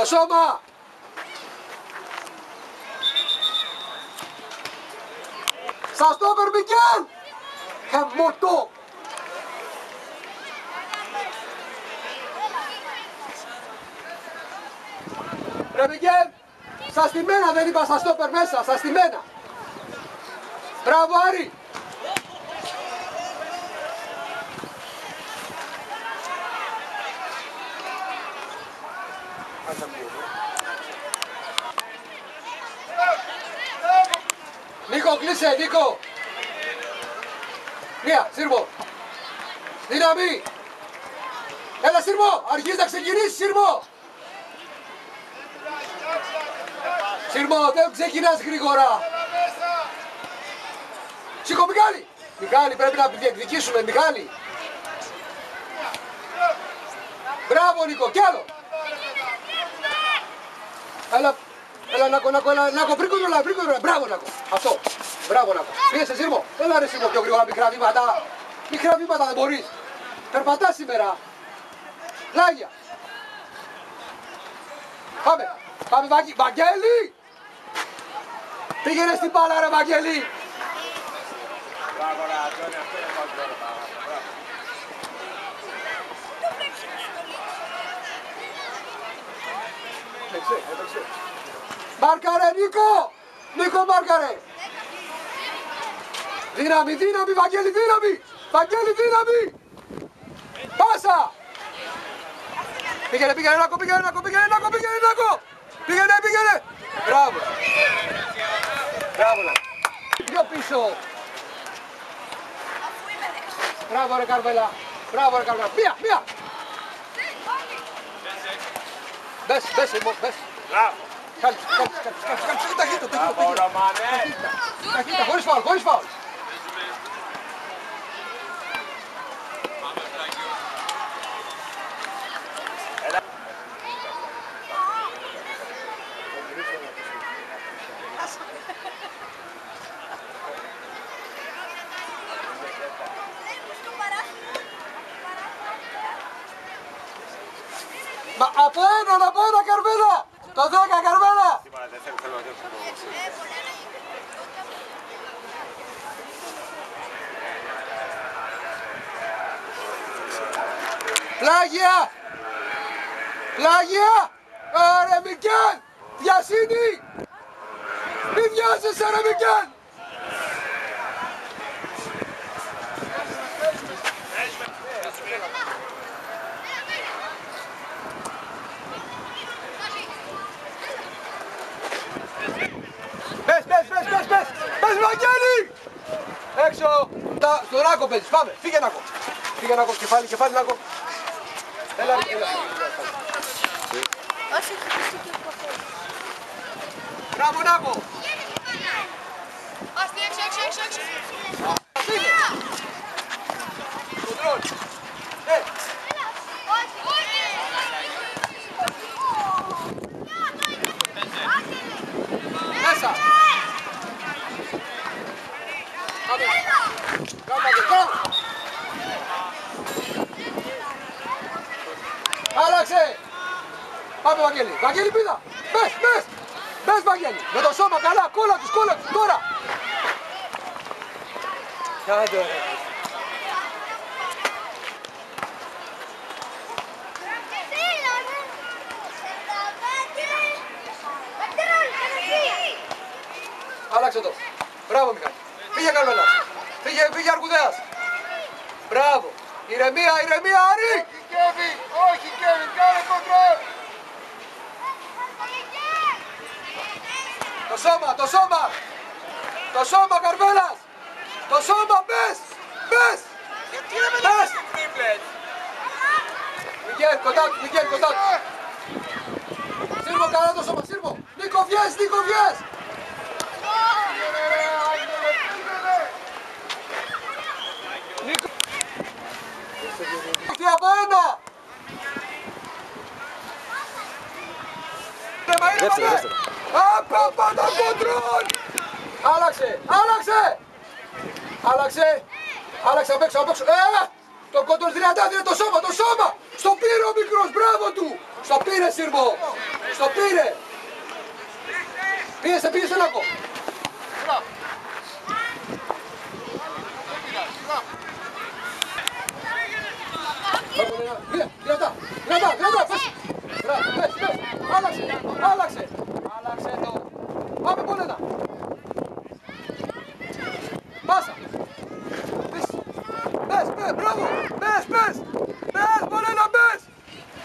Το σώμα! Σας το Μιγγέλ! Χεμωτό! Ρε Μιγγέλ, στα στημένα δεν είπα, στα στόπερ μέσα, στα στημένα. Μπράβο Άρη! Νίκο, κλείσε, Νίκο! Μία, Σύρμο! Δύναμη! Έλα Σύρμο, αρχίζει να ξεκινήσει Σύρμο! Σύρμο, δεν ξεκινάς γρήγορα! Σήκω Μιχάλη! Μιχάλη, πρέπει να διεκδικήσουμε, Μιχάλη! Μπράβο Νίκο, κι άλλο! Έλα Νάκο, βρήκω τρολά, μπράβο Νάκο! Αυτό, μπράβο Νάκο! Πίεσε Σύρμο, έλα ρε Σύρμο πιο γρήγορα, μικρά βήματα! Μικρά βήματα δεν μπορείς! Περπατάς σήμερα! Λάγια! Πάμε! Πάμε Βαγγέλη! Πήγαινε στην μπάλα ρε Βαγγέλη! Μπράβο ρε Αντώνη, αυτό είναι παγκόσμιο. Έπαιξε. Μάρκαρε Νίκο! Νίκο μάρκαρε! Δύναμη, Βαγγέλη, δύναμη! Βαγγέλη, δύναμη! Πάσα! Πήγαινε Νάκο! Πήγαινε! Μπράβο! Μπράβο! Πιο πίσω! Μπράβο ρε Καρβέλα! Μία! Μπες, Μπράβο! Κάλυψε, ταχύτητα, χωρίς φάουλ. Μα από ένα Καρβέλα! Το 10 Καρβέλα! Πλάγια! Ρε Μιγγέλ! Βιασύνη! Μη βιάζεσαι ρε Μιγγέλ! Πες Βαγγέλη! Έξω! Στον Νάκο παίζεις, πάμε! Φύγε Νάκο, κεφάλι Νάκο! Έλα. Όχι, Μπράβο Νάκο! Άστι, έξω! Φύγε! Κοντρόλ! Μέσα! Άλλαξε! Πάμε Βαγγέλη! Βαγγέλη πήδα! Μπες Βαγγέλη! Με το σώμα καλά! Κόλλα τους! Τώρα! Κάντε ωραία! Άλλαξε το! Μπράβο Μιχάλη! Πήγε Καρβέλας! Πήγε Αργουδέας! Μπράβο! Ηρεμία Άρη! Όχι Κέβιν, κάνε κοντρόλ! Το σώμα Καρβέλας! Το σώμα μπες! Γιατί δεν με δώσεις την τρίπλετ! Μιγγέλ κοντά του! Σύρμο καλά το σώμα, Σύρμο! Νίκο βγες! Νίκο! Τι από ένα! Δεύτερο. Απαπαντα κοντρόλ! Άλλαξε απ' έξω! Το κοντρόλ 30 είναι το σώμα! Στο πήρε ο μικρός, μπράβο του! Στο πήρε Σύρμο! Το πήρε. Πίεσε, πίεσε Λάκο. Δυνατά, πες. Άλλαξε το. Πάμε Πολένα. Πάσα. Πες, μπράβο. Πες, Πολένα, πες.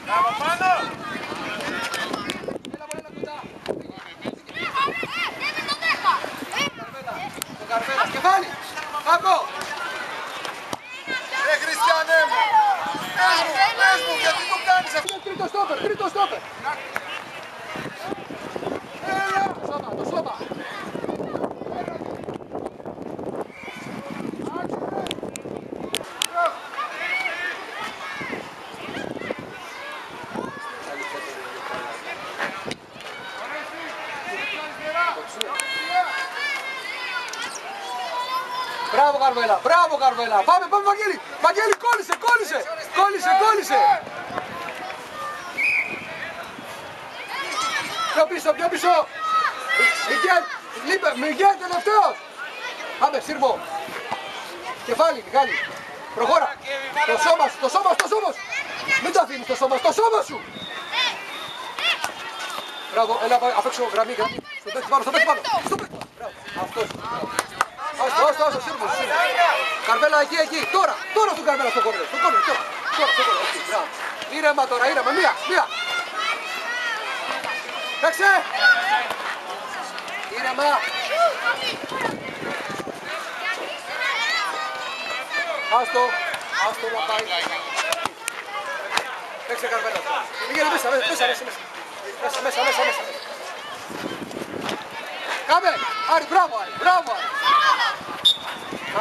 Μπράβο πάνω. Έλα Πολένα κοντά. Το Καρβέλα, κεφάλι. Άκο. Ρε Χριστιανέ μου. Πες μου, γιατί το κάνεις αυτό. Τρίτο στόπερ. Έλα. Το σώμα. Μπράβο Καρβέλα. Πάμε Βαγγέλη. Βαγγέλη, κόλλησε. Πιο πίσω. Μιγέλ τελευταίος. Πάμε, Σύρμο. Κεφάλι, Μιχάλη. Προχώρα. Το σώμα σου. Μην το αφήνεις το σώμα σου. Μπράβο, έλα απ' έξω, γραμμή. Στο παίκτη πάνω. Αυτός. Άστο, Σύρμο. Καρβέλα εκεί. Τώρα στον Καρβέλα στο κόρνερ. Τώρα. Μπράβο. Ήρεμα τώρα, μία. Παίξε. Ήρεμα. Άστο να πάει. Παίξε Καρβέλα. Πήγαινε μέσα. Κάμε. Άρη, μπράβο Άρη.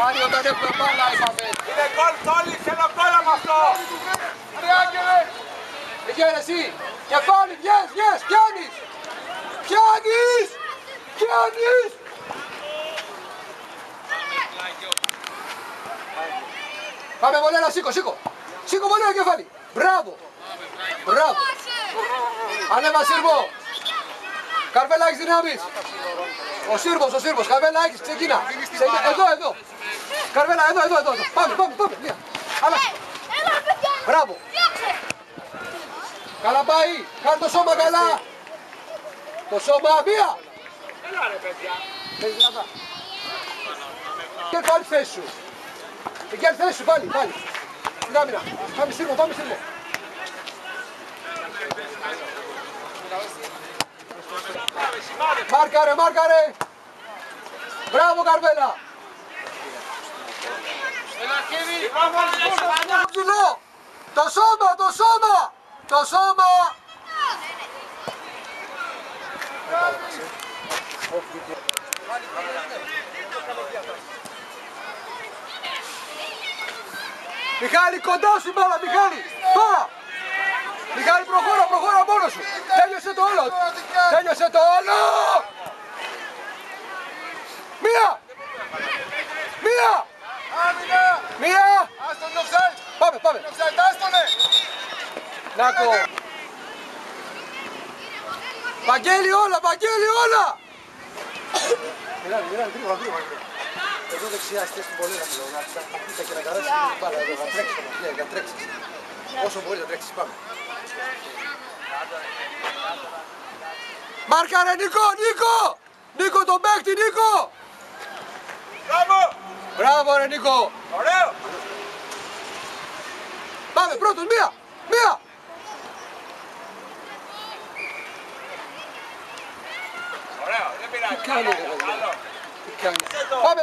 Άρη, όταν έχουμε μπάλα είπαμε. Είναι γκολ, τόλοι, θέλω γκολ με αυτό. Ρε Άγγελε. Πήγαινε εσύ. Κεφάλι, βγες, πιάνεις. Πάμε Μολένα, σήκω. Σήκω Μολένα κεφάλι. Μπράβο. Ανέβα Σύρμο. Καρβέλα, έχεις δυνάμεις. Ο Σύρμος. Καρβέλα, έχεις, ξεκίνα. Εδώ. Καρβέλα, εδώ. Πάμε. Μία. Άλλαξε. Μπράβο. Καλά πάει. Κάνε το σώμα καλά. Το σώμα, μία. Έλα ρε παιδιά. Παίζεις δυνατά. Και πάλι θέση σου. Εκεί θέση σου, πάλι. Στην άμυνα. Πάμε Σύρμο. Μάρκαρε. Μπράβο Καρβέλα. Ψηλό. Το σώμα. Μιχάλη, κοντά σου μπάλα, Μιχάλη. Τώρα. Μιχάλη, προχώρα μόνος σου. Τέλειωσε το όλο. Μία. Άστον offside. Πάμε. Offside, άστονε. Νάκο. Βαγγέλη όλα. Μιλάνε, γρήγορα. Εδώ δεξιά στες την Πολένα μιλώ, να πείτε και να καράσεις την μπάλα εδώ, να τρέξεις. Όσο μπορείς να τρέξεις, πάμε. Μάρκαρε Νίκο τον παίκτη, Νίκο! Μπράβο ρε Νίκο! Ωραίο! Πάμε πρώτον, μία! Ωραίο, δεν πειράζει. Τι κάνει ρε παιδιά?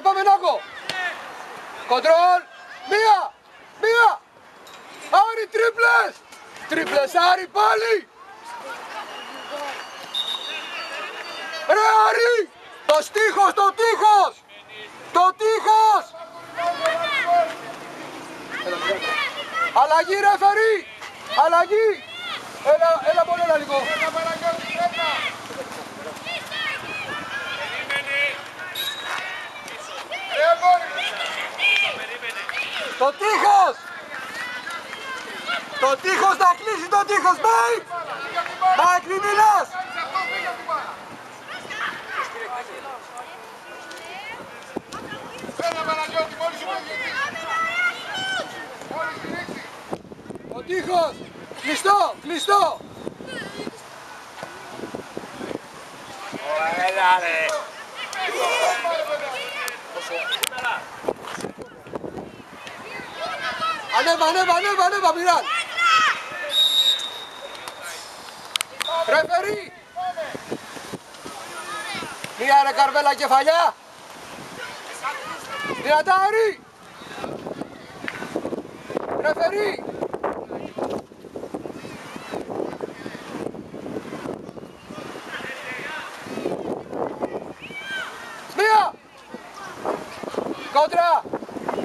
Πάμε Νάκο! Κοντρόλ! Μία! Άρη τρίπλες Άρη πάλι! Ρε Άρη! Το τείχος! Αλλαγή ρεφερί! Έλα Πολένα λίγο! Το τείχος θα κλείσει το τείχος, Μάικ! Μάικ, μη μιλάς! άρε. Ανέβα, Μιράν. Ρεφερί. Μία ρε Καρβέλα κεφαλιά. Δυνατάρι. Ρεφερί. Σμία.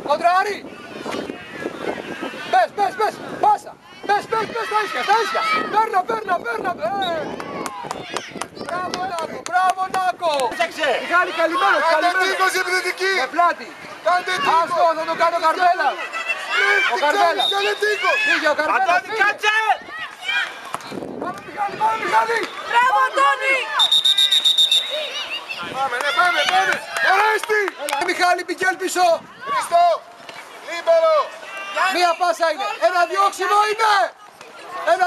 Κοντράρι. Πες, πάσα. Πες, τα ίσια. Παίρνα. Μπράβο Νάκο. Μιχάλη, καλυμμένος. Αντετίκος επιθετική. Με πλάτη. Άστο, θα το κάνω Καρβέλα. Ο Καρβέλα. Πήγε ο Καρβέλα. Αντώνη, κάτσε! Πάμε Μιχάλη. Μπράβο Αντώνη. Πάμε. Ορέστη. Μιχάλη, πηγαίνει πίσω. Χριστό. Λίμπερο. Μία πάσα είναι. Ένα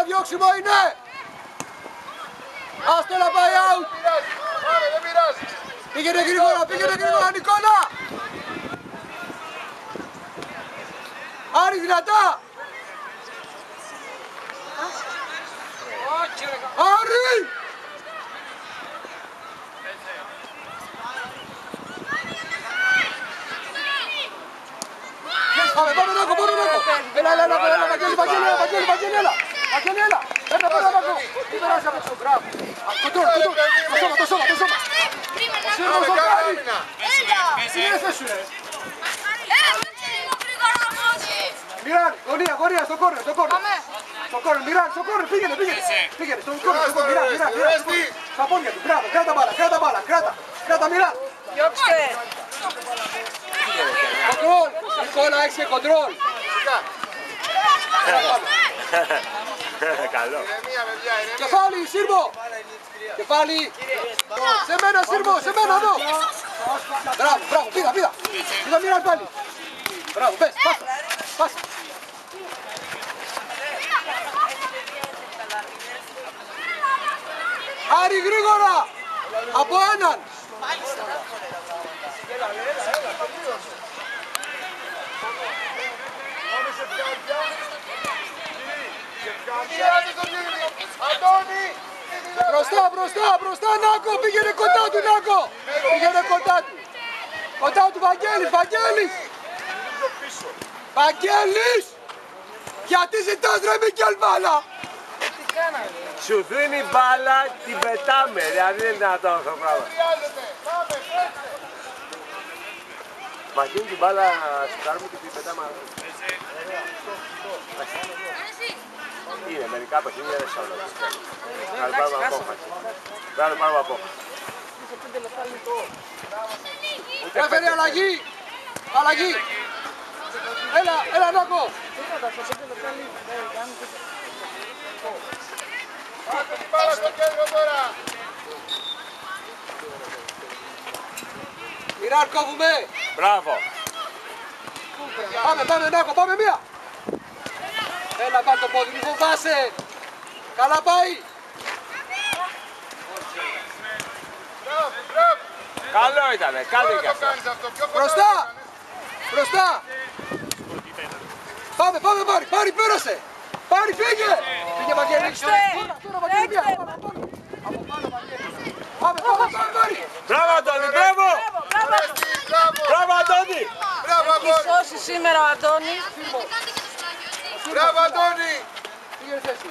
διώξιμο είναι. Άστο να πάει out. Πάμε, δεν πειράζει. Πήγαινε γρήγορα, Νικόλα. Άρη, δυνατά. Άρη. Πάμε Νάκο. Έλα, Βαγγέλη, έλα. Παίρνα Νάκο. Τι περάσει από αυτό, μπράβο. Κοντρόλ, το σώμα. Πάμε, κάνω άμυνα. Τι είναι θέση σου, ρε. Μιράν, γωνία, στο κόρνερ. Στο κόρνερ, Μιράν, στο κόρνερ, πήγαινε. Πήγαινε, στο κόρνερ, Μιράν. Στα πόδια του, μπράβο, κράτα μπάλα, κράτα Μιράν. Διώξτε. Κοντρόλ, Νικόλα, έχεις και κοντρόλ. Καλό. Ηρεμία, παιδιά, ηρεμία. Κεφάλι, Σύρμο. Κεφάλι. Σε μένα, Σύρμο, εδώ. Μπράβο, πήγα. Πήγα Μιράν πάλι. Μπράβο, πες, πάσα. Άρη, γρήγορα. Από έναν. Αντώνη. Μπροστά, Νάκο, πήγαινε κοντά του, Νάκο. Κοντά του, Βαγγέλης. Γιατί ζητάς ρε Μικέλ μπάλα. Σου δίνει μπάλα, την πετάμε. Δηλαδή δεν είναι δυνατόν αυτό το πράγμα. Μας δίνει την μπάλα να σουτάρουμε και την πετάμε. Είναι μερικά παιχνίδια δεν σ' όλα. Κάνε πάρουμε απόφαση. Έφερε αλλαγή. Έλα Νάκο. Πάτε την μπάλα στο κέντρο τώρα. Μιράν, κόβουμε. Μπράβο. Πάμε Νάκο, πάμε μία. Έλα, πάρ' το πόδι, μη φοβάσαι. Καλά πάει. Μπράβο. Καλό ήτανε, κάτι και Το αυτό. κάνεις αυτό, πιο κοντά. Μπροστά. Πάμε, Πάρη, πέρασε. Πάρη, φύγε. Φύγε, Βαγγέλη. Τώρα, Βαγγέλη, μία. Από πάνω, Βαγγέλη. Πάμε, Πάρη. Μπράβο Αντώνη, μπράβο. Μπράβο Αντώνη. Μπράβο, Έχει Αντώνη. σώσει σήμερα ο Αντώνης. Μπράβο, Αντώνη. Πήγαινε θέση.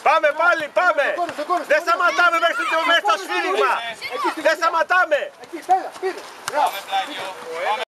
Πάμε πάλι, πάμε. Στο κόρνο. Δεν σταματάμε μέχρι το σφύριγμα. Δεν σταματάμε. Εκεί, πέρα, πήρε. Μπράβο.